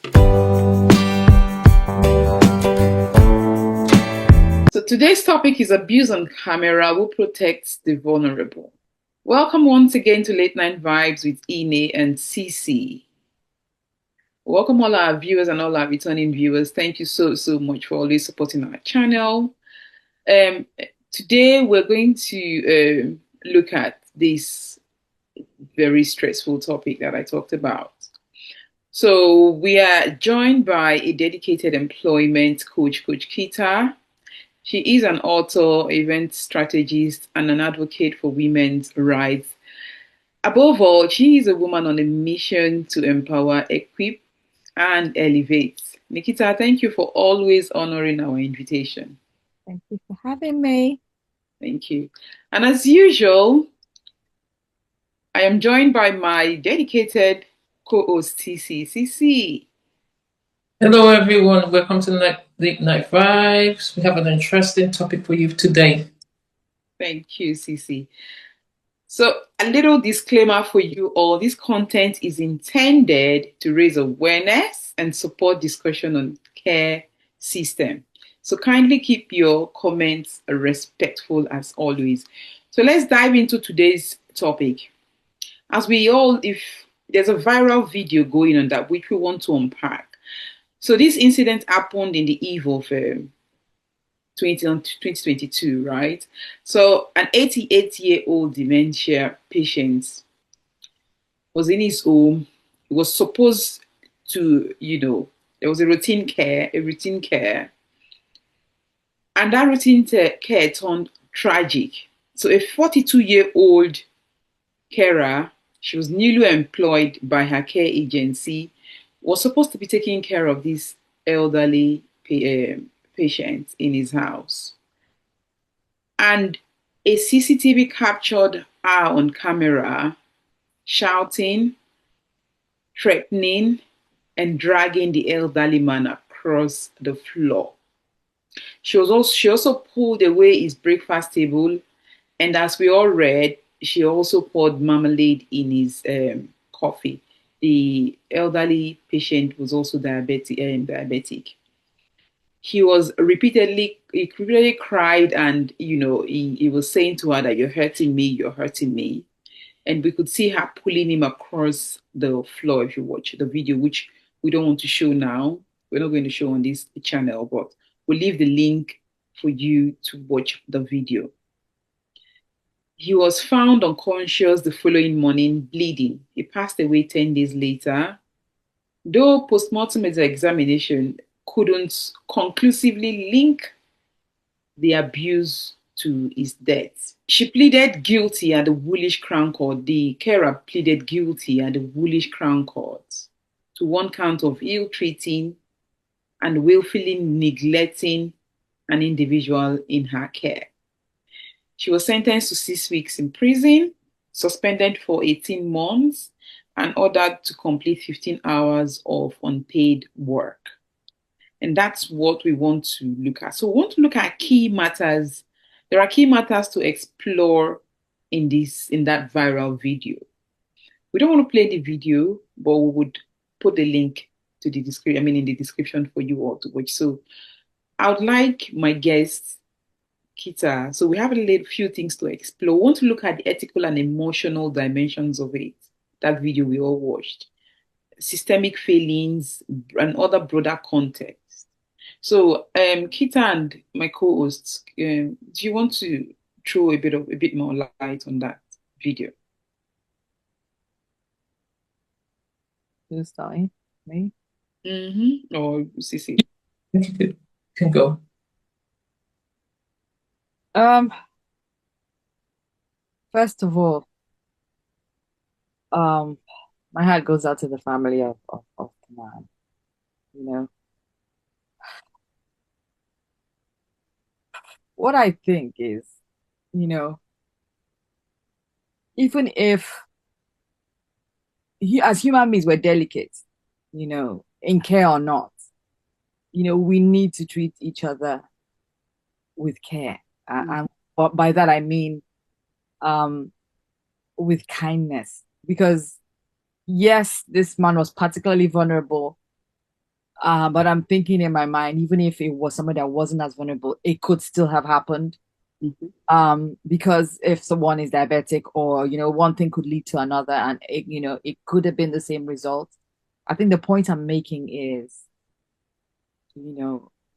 So today's topic is abuse on camera, who protects the vulnerable. Welcome once again to Late Night Vibes with Ine and CC. Welcome all our viewers and all our returning viewers. Thank you so much for always supporting our channel. Um, Today we're going to look at this very stressful topic that I talked about. So we are joined by a dedicated employment coach, Coach Kita. She is an author, event strategist, and an advocate for women's rights. Above all, she is a woman on a mission to empower, equip, and elevate. Nikita, thank you for always honoring our invitation. Thank you for having me. Thank you. And as usual, I am joined by my dedicated co-host, CC. Hello, everyone. Welcome to Late Night Vibes. We have an interesting topic for you today. Thank you, CC. So, a little disclaimer for you all. This content is intended to raise awareness and support discussion on care system. So, kindly keep your comments respectful as always. So, let's dive into today's topic. As we all, if there's a viral video going on that which we want to unpack. So, this incident happened in the eve of 2022, right? So an 88-year-old dementia patient was in his home. He was supposed to, there was a routine care, and that routine care turned tragic. So a 42-year-old carer, she was newly employed by her care agency, was supposed to be taking care of this elderly patient in his house. And a CCTV captured her on camera shouting, threatening, and dragging the elderly man across the floor. She also pulled away his breakfast table, and as we all read, she also poured marmalade in his coffee. The elderly patient was also diabetic. He repeatedly cried, and he was saying to her that you're hurting me, and we could see her pulling him across the floor. If you watch the video, which we don't want to show now, we're not going to show on this channel, but we'll leave the link for you to watch the video. He was found unconscious the following morning, bleeding. He passed away 10 days later, though post-mortem examination couldn't conclusively link the abuse to his death. She pleaded guilty at the Woolwich Crown Court. The carer pleaded guilty at the Woolwich Crown Court to one count of ill-treating and willfully neglecting an individual in her care. She was sentenced to 6 weeks in prison, suspended for 18 months, and ordered to complete 15 hours of unpaid work. And that's what we want to look at. So we want to look at key matters. There are key matters to explore in that viral video. We don't want to play the video, but we would put the link to the description, in the description for you all to watch. So I would like my guest, Kita. So we have a few things to explore. We want to look at the ethical and emotional dimensions of it. That video we all watched. Systemic failings and other broader context. So, Kita and my co-hosts, do you want to throw a bit more light on that video? Who's starting? Me? Or CC? You can go. First of all, my heart goes out to the family of the man. You know, what I think is, even if as human beings we're delicate, in care or not, we need to treat each other with care. And by that I mean with kindness. Because yes, this man was particularly vulnerable But I'm thinking in my mind, even if it was somebody that wasn't as vulnerable, it could still have happened. Because if someone is diabetic, or one thing could lead to another, and it could have been the same result. I think the point I'm making is,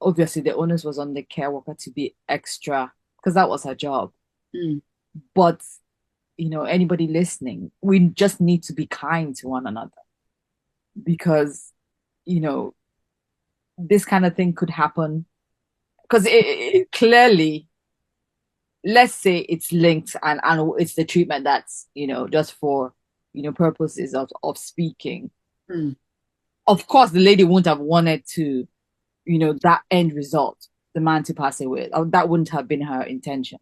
obviously the onus was on the care worker to be extra because that was her job. Mm. But anybody listening, we just need to be kind to one another, because this kind of thing could happen, because it clearly, let's say it's linked, and it's the treatment that's just for purposes of speaking. Mm. Of course the lady wouldn't have wanted to that end result, the man to pass away. That wouldn't have been her intention.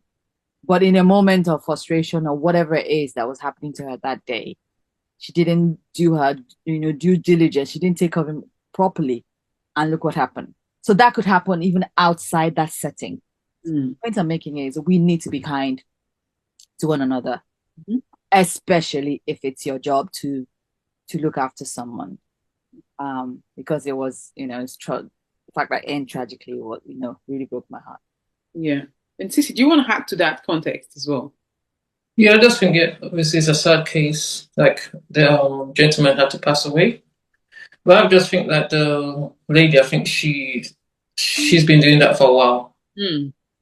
But in a moment of frustration or whatever it is that was happening to her that day, she didn't do her due diligence. She didn't take care of him properly, and look what happened. So that could happen even outside that setting. The point I'm making is we need to be kind to one another, especially if it's your job to look after someone. Because it was, the fact that it ended tragically, was, really broke my heart. Yeah. And Sissy, do you want to add to that context as well? Yeah, I just think obviously it's a sad case. Like the gentleman had to pass away, but I just think that the lady, I think she's been doing that for a while.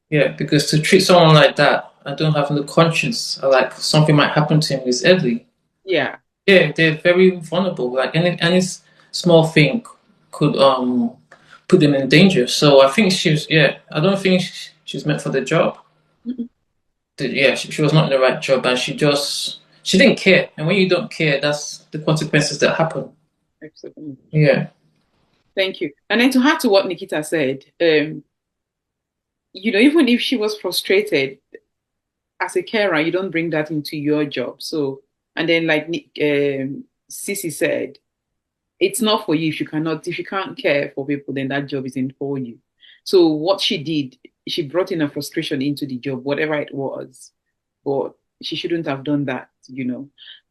Yeah, because to treat someone like that, I don't have no conscience. Like something might happen to him is elderly. Yeah. Yeah, they're very vulnerable. Like any small thing could put them in danger. So I think I don't think she's meant for the job. Yeah, she was not in the right job, and she didn't care. And when you don't care, that's the consequences that happen. Absolutely. Yeah. Thank you. And then to add to what Nikita said, even if she was frustrated as a carer, you don't bring that into your job. So, and then like Sissy said, it's not for you. If you can't care for people, then that job isn't for you. So what she did, she brought in a frustration into the job, whatever it was, but she shouldn't have done that,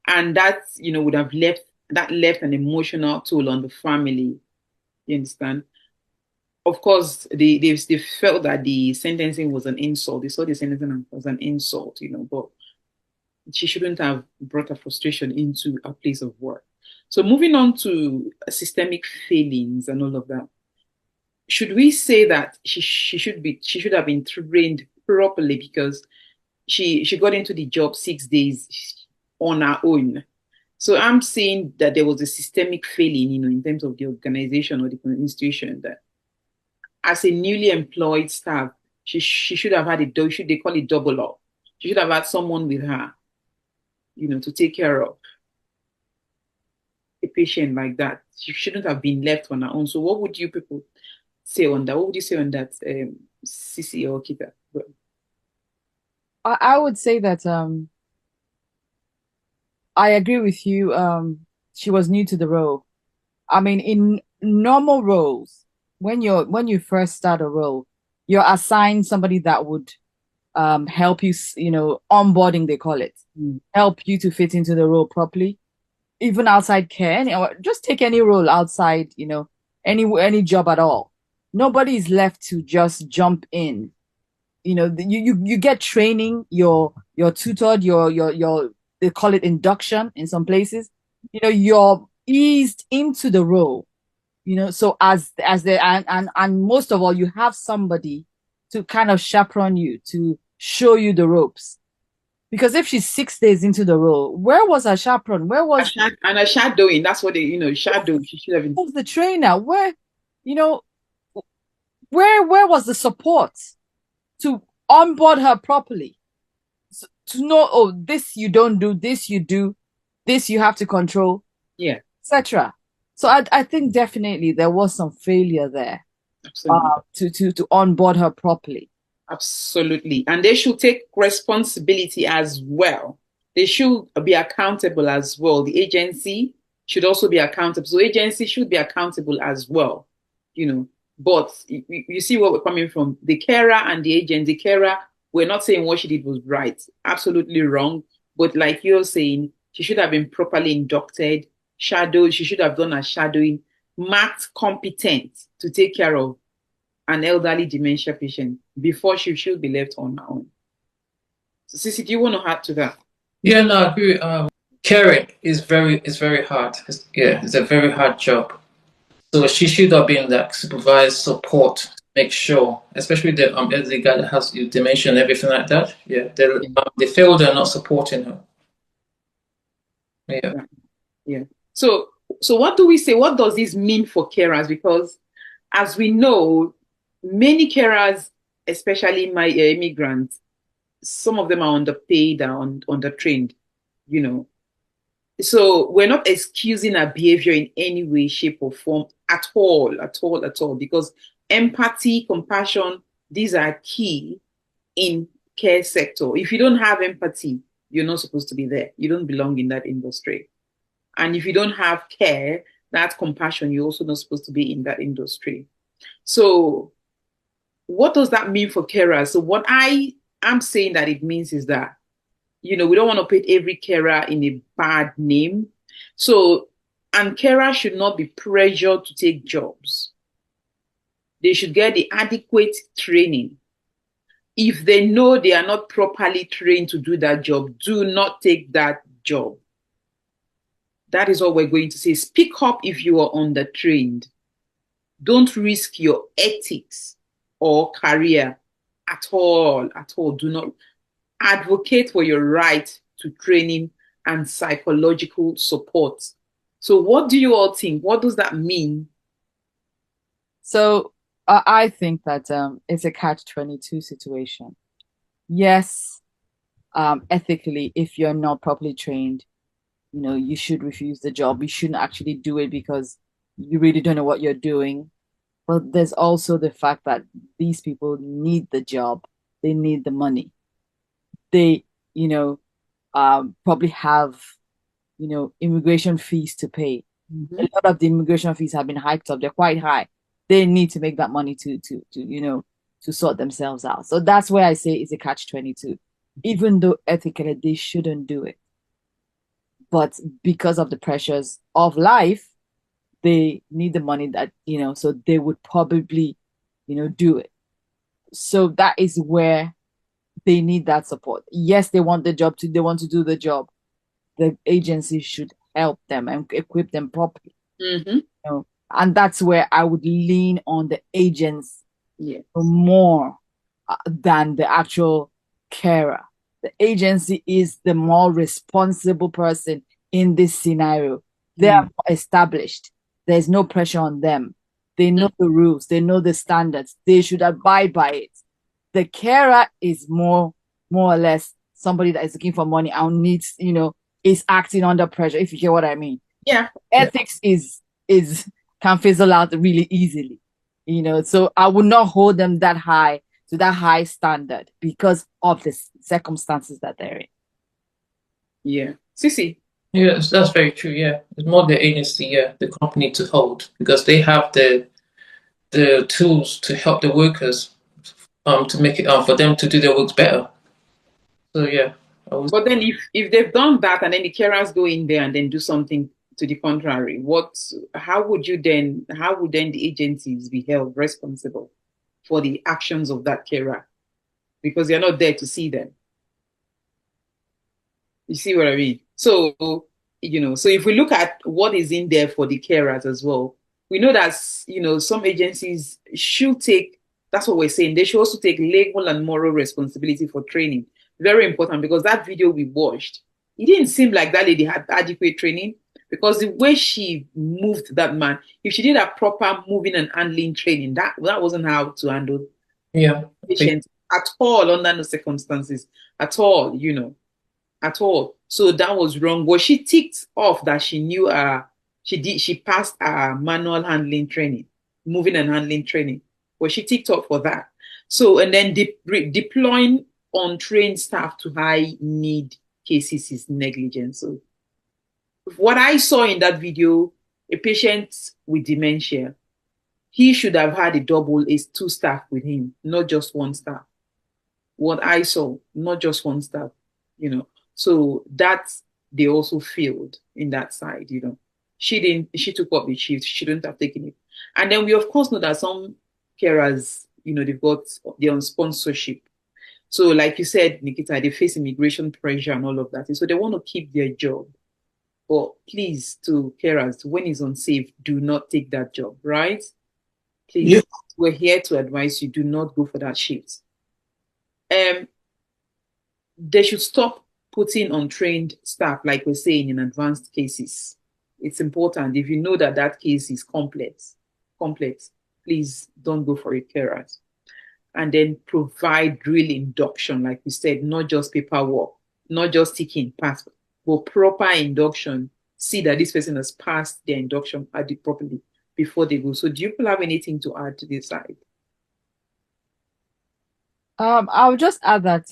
and that, would have left an emotional toll on the family. You understand? Of course, they felt that the sentencing was an insult. They saw the sentencing as an insult, but she shouldn't have brought her frustration into a place of work. So moving on to systemic failings and all of that, should we say that she should have been trained properly, because she got into the job 6 days on her own? So I'm saying that there was a systemic failing, in terms of the organization or the institution, that as a newly employed staff, she should have had they call it double up. She should have had someone with her, to take care of a patient like that. She shouldn't have been left on her own. So what would you people say on that? What would you say on that, Sissy or Kita? I would say that I agree with you. She was new to the role. I mean, in normal roles, when you first start a role, you're assigned somebody that would help you, onboarding, they call it, help you to fit into the role properly. Even outside care, just take any role outside, any job at all. Nobody is left to just jump in. You get training, you're tutored, they call it induction in some places. You're eased into the role. So and most of all, you have somebody to kind of chaperone you, to show you the ropes. Because if she's 6 days into the role, where was her chaperone? Where was and a shadowing? That's what they, shadow. She should have been. Was the trainer? Where was the support to onboard her properly? To know, oh, this you don't do, this you do, this you have to control, yeah, etc. So I think definitely there was some failure there. Absolutely. To onboard her properly. Absolutely. And they should take responsibility as well. They should be accountable as well. The agency should also be accountable. So agency should be accountable as well, But you see where we're coming from. The carer and the agent, the carer, we're not saying what she did was right. Absolutely wrong. But like you're saying, she should have been properly inducted, shadowed. She should have done a shadowing. marked competent to take care of an elderly dementia patient before she should be left on her own. So, Sissy, do you want to add to that? Yeah, no, I agree. Caring is very hard. It's a very hard job. So she should have been like supervised support, make sure, especially the elderly guy that has dementia and everything like that. Yeah, they feel they're not supporting her. Yeah. Yeah. So what do we say? What does this mean for carers? Because as we know, many carers, especially my immigrants, some of them are underpaid and undertrained, you know. So we're not excusing our behavior in any way, shape, or form at all, at all, at all, because empathy, compassion, these are key in care sector. If you don't have empathy, you're not supposed to be there. You don't belong in that industry. And if you don't have care, that compassion, you're also not supposed to be in that industry. So what does that mean for carers? So what I am saying that it means is that, we don't want to put every carer in a bad name. So, and carers should not be pressured to take jobs. They should get the adequate training. If they know they are not properly trained to do that job, do not take that job. That is what we're going to say. Speak up if you are undertrained. Don't risk your ethics or career at all, at all. Do not advocate for your right to training and psychological support. So what do you all think? What does that mean? So I think that it's a catch-22 situation. Yes, ethically, if you're not properly trained, you should refuse the job. You shouldn't actually do it because you really don't know what you're doing. But there's also the fact that these people need the job. They need the money. They, probably have, immigration fees to pay. Mm-hmm. A lot of the immigration fees have been hiked up. They're quite high. They need to make that money to sort themselves out. So that's where I say it's a catch-22. Even though ethically they shouldn't do it. But because of the pressures of life, they need the money that, so they would probably, do it. So that is where they need that support. Yes, they want to do the job. The agency should help them and equip them properly. Mm-hmm. And that's where I would lean on the agents more than the actual carer. The agency is the more responsible person in this scenario. They are established. There's no pressure on them. They know the rules. They know the standards. They should abide by it. The carer is more or less somebody that is looking for money and needs, is acting under pressure, if you hear what I mean. Yeah. Ethics is can fizzle out really easily. So I would not hold them that high to that high standard because of the circumstances that they're in. Yeah. Sissy. Yes, that's very true. Yeah, it's more the agency, the company to hold because they have the tools to help the workers, to make it for them to do their works better. So yeah. But then if they've done that and then the carers go in there and then do something to the contrary, how would then the agencies be held responsible for the actions of that carer? Because they're not there to see them. You see what I mean? So, so if we look at what is in there for the carers as well, we know that, some agencies should take, that's what we're saying, they should also take legal and moral responsibility for training. Very important, because that video we watched, it didn't seem like that lady had adequate training, because the way she moved that man, if she did a proper moving and handling training, that wasn't how to handle patients at all, under no circumstances, at all, at all. So that was wrong. Was she ticked off that she knew she passed manual handling training, moving and handling training? Was she ticked off for that? So, and then deploying untrained staff to high need cases is negligence. So what I saw in that video, a patient with dementia, he should have had two staff with him, not just one staff. What I saw, not just one staff, So that they also failed in that side, She took up the shift. She shouldn't have taken it. And then we of course know that some carers, they've got their own sponsorship. So like you said, Nikita, they face immigration pressure and all of that. And so they want to keep their job. But please, to carers, when it's unsafe, do not take that job, right? Please, Yeah. we're here to advise you, do not go for that shift. They should stop putting untrained staff, like we're saying, in advanced cases. It's important. If you know that that case is complex, please don't go for it, carers. And then provide real induction, like we said, not just paperwork, not just ticking pass, but proper induction. See that this person has passed their induction properly before they go. So do you have anything to add to this side? I'll just add that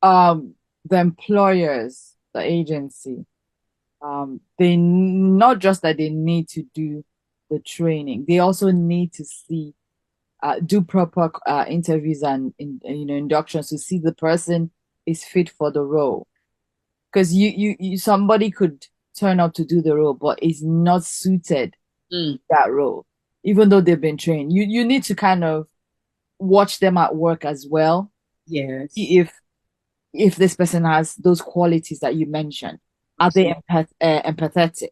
the employers, the agency, they not just that they need to do the training, they also need to see do proper interviews and inductions to see the person is fit for the role. Because you somebody could turn up to do the role, but is not suited that role, even though they've been trained. You need to kind of watch them at work as well. Yes. If this person has those qualities that you mentioned, are they empathetic?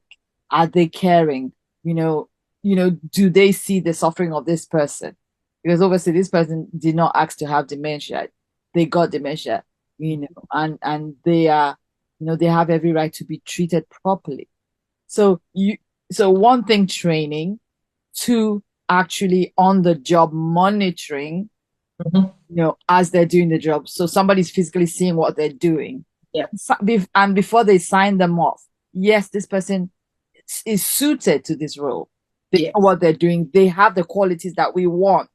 Are they caring? Do they see the suffering of this person? Because obviously this person did not ask to have dementia. They got dementia, and they are, they have every right to be treated properly. So one thing, training, two, actually on the job monitoring, as they're doing the job. So somebody's physically seeing what they're doing. Yeah. And before they sign them off, yes, this person is suited to this role. They know what they're doing. They have the qualities that we want.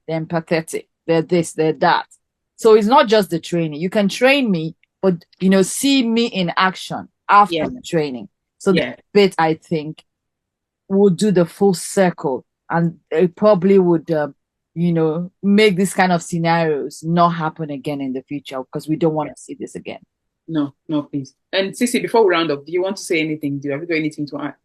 They're empathetic. They're this, they're that. So it's not just the training. You can train me, but, see me in action after the training. So that bit, I think, will do the full circle. And it probably would, make this kind of scenarios not happen again in the future, because we don't want to see this again. No, please. And Sissy, before we round up, do you want to say anything? Do you have anything to add?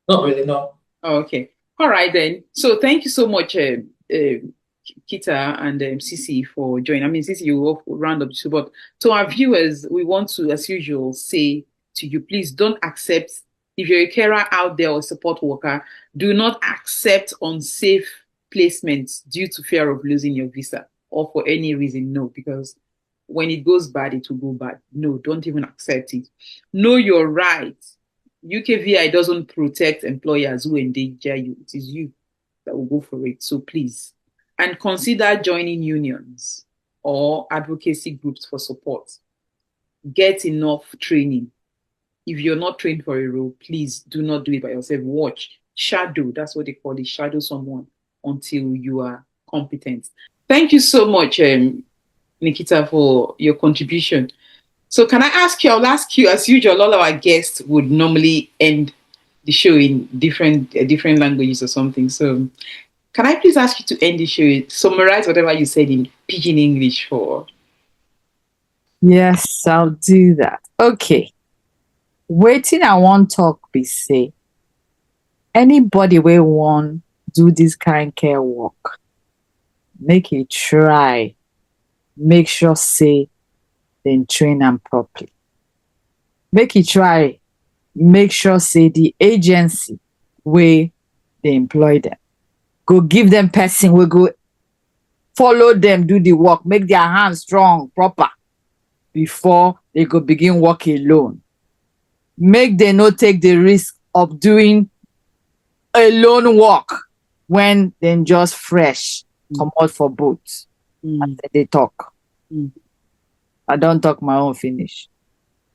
Not really, no. Oh, okay. All right, then. So thank you so much, Kita and Sissy, for joining. I mean, Sissy, you will round up too, but to our viewers, we want to, as usual, say to you, please don't accept, if you're a carer out there or support worker, do not accept unsafe placements due to fear of losing your visa or for any reason. No, because when it goes bad, it will go bad. No, don't even accept it. Know your rights. UKVI doesn't protect employers who endanger you. It is you that will go for it. So please, and consider joining unions or advocacy groups for support. Get enough training. If you're not trained for a role, please do not do it by yourself. Watch, shadow, that's what they call it, shadow someone until you are competent. Thank you so much, Nikita, for your contribution. So can I ask you, I'll ask you, as usual, all our guests would normally end the show in different languages or something. So can I please ask you to end the show, summarize whatever you said in Pidgin English for? Yes, I'll do that. Okay. Waiting, I want talk be say. Anybody we want do this kind care work, make it try. Make sure say then train them properly. Make it try. Make sure say the agency where they employ them, go give them person, we go follow them, do the work, make their hands strong, proper, before they go begin work alone. Make them not take the risk of doing alone work when they just fresh, come out for boats. And they talk. I don't talk my own finish.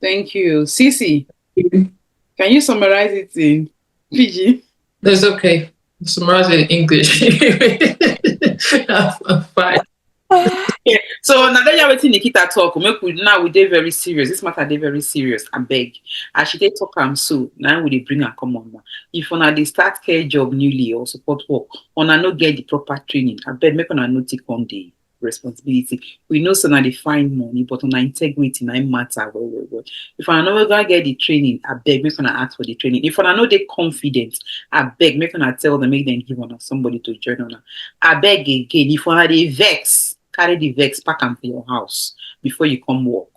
Thank you. Sissy, can you summarize it in PG? That's okay. Summarize it in English. I'm fine. Yeah. So now that you're waiting Nikita talk, now we dey very serious. This matter dey very serious. I beg. As she dey talk so now we dey bring her come on. If una dey start care job newly or support work, una no get the proper training, I beg make una no take one day. responsibility. We know so now they find money, but on our integrity, now matter. Well. If I know gonna get the training, I beg make gonna ask for the training. If I know they confident, I beg make gonna tell them, make them give on somebody to join on. I beg again, if I they vex, carry the vex pack am for your house before you come work.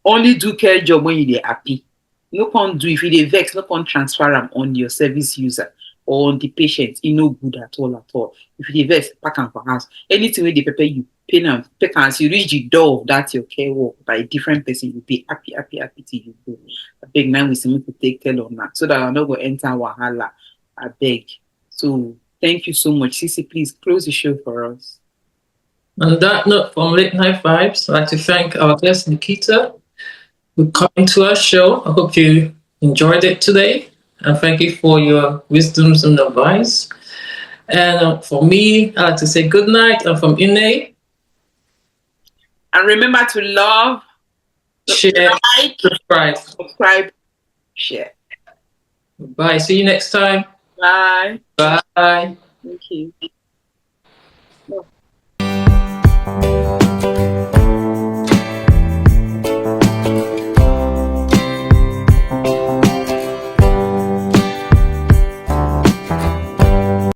Only do care job when you dey happy. No can do if you dey vex, no can transfer them on your service user or on the patient. E no good at all. If you dey vex, pack am for house. Anything wey dey pepper you, pay am, pack am as you reach the door of that your care work by a different person, you be happy till you go. Abeg now we say make we take care on that so that I no go enter wahala. Abeg. So thank you so much. Cece, please close the show for us. On that note, from Late Night Vibes, I'd like to thank our guest Nikita for coming to our show. I hope you enjoyed it today, and thank you for your wisdoms and advice. And for me, I'd like to say good night. And from Ine, and remember to love, share, like, subscribe, share. Bye. See you next time. Bye. Bye. Thank you.